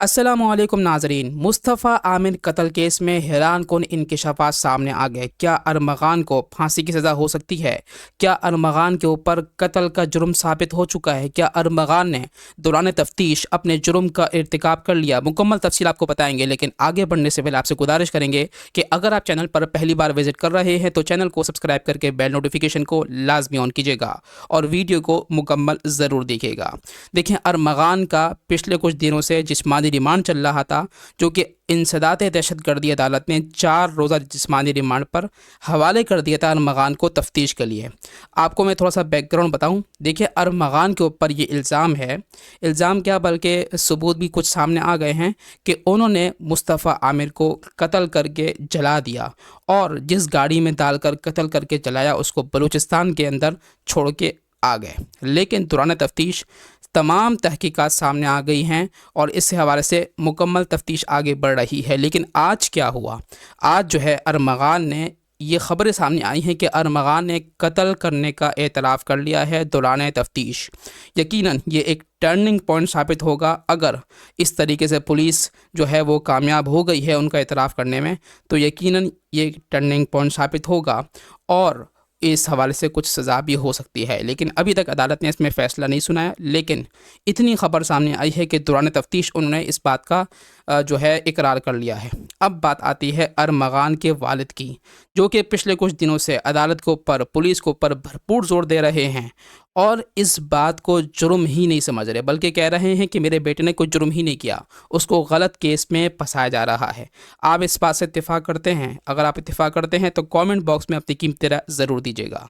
अस्सलामुअलैकुम नाजरीन। मुस्तफ़ा आमिर कत्ल केस में हैरान कुन इंकशाफात सामने आ गए। क्या अरमगान को फांसी की सज़ा हो सकती है? क्या अरमगान के ऊपर कत्ल का जुर्म साबित हो चुका है? क्या अरमगान ने दौरान तफ्तीश अपने जुर्म का इर्तिकाब कर लिया? मुकम्मल तफसील आपको बताएंगे, लेकिन आगे बढ़ने से पहले आपसे गुजारिश करेंगे कि अगर आप चैनल पर पहली बार विजिट कर रहे हैं तो चैनल को सब्सक्राइब करके बेल नोटिफिकेशन को लाजमी ऑन कीजिएगा और वीडियो को मुकम्मल ज़रूर देखिएगा। देखिए, अरमगान का पिछले कुछ दिनों से जिस्मानी रिमांड चल रहा था, जो कि इंसदाद दहशतगर्दी अदालत ने 4 रोज़ा जिस्मानी रिमांड पर हवाले कर दिया था अरमगान को तफ्तीश के लिए। आपको मैं थोड़ा सा बैकग्राउंड बताऊं। देखिए, अरमगान के ऊपर ये इल्ज़ाम है, इल्ज़ाम क्या बल्कि सबूत भी कुछ सामने आ गए हैं कि उन्होंने मुस्तफ़ा आमिर को कत्ल करके जला दिया और जिस गाड़ी में डालकर कत्ल करके जलाया उसको बलूचिस्तान के अंदर छोड़ के आ गए। लेकिन दौरान तफ्तीश तमाम तहकीकात सामने आ गई हैं और इस हवाले से मुकम्मल तफ्तीश आगे बढ़ रही है। लेकिन आज क्या हुआ? आज जो है अरमगान ने ये ख़बरें सामने आई हैं कि अरमगान ने कत्ल करने का एतराफ़ कर लिया है दौरान तफ्तीश। यकीनन ये एक टर्निंग पॉइंट साबित होगा। अगर इस तरीके से पुलिस जो है वो कामयाब हो गई है उनका एतराफ़ करने में, तो यकीनन ये टर्निंग पॉइंट साबित होगा और इस हवाले से कुछ सज़ा भी हो सकती है। लेकिन अभी तक अदालत ने इसमें फ़ैसला नहीं सुनाया। लेकिन इतनी ख़बर सामने आई है कि दौरान तफ्तीश उन्होंने इस बात का जो है इकरार कर लिया है। अब बात आती है अरमगान के वालिद की, जो कि पिछले कुछ दिनों से अदालत के ऊपर, पुलिस के ऊपर भरपूर ज़ोर दे रहे हैं और इस बात को जुर्म ही नहीं समझ रहे, बल्कि कह रहे हैं कि मेरे बेटे ने कोई जुर्म ही नहीं किया, उसको गलत केस में फंसाया जा रहा है। आप इस बात से इत्तेफाक करते हैं? अगर आप इत्तेफाक करते हैं तो कमेंट बॉक्स में अपनी कीमती राय ज़रूर दीजिएगा।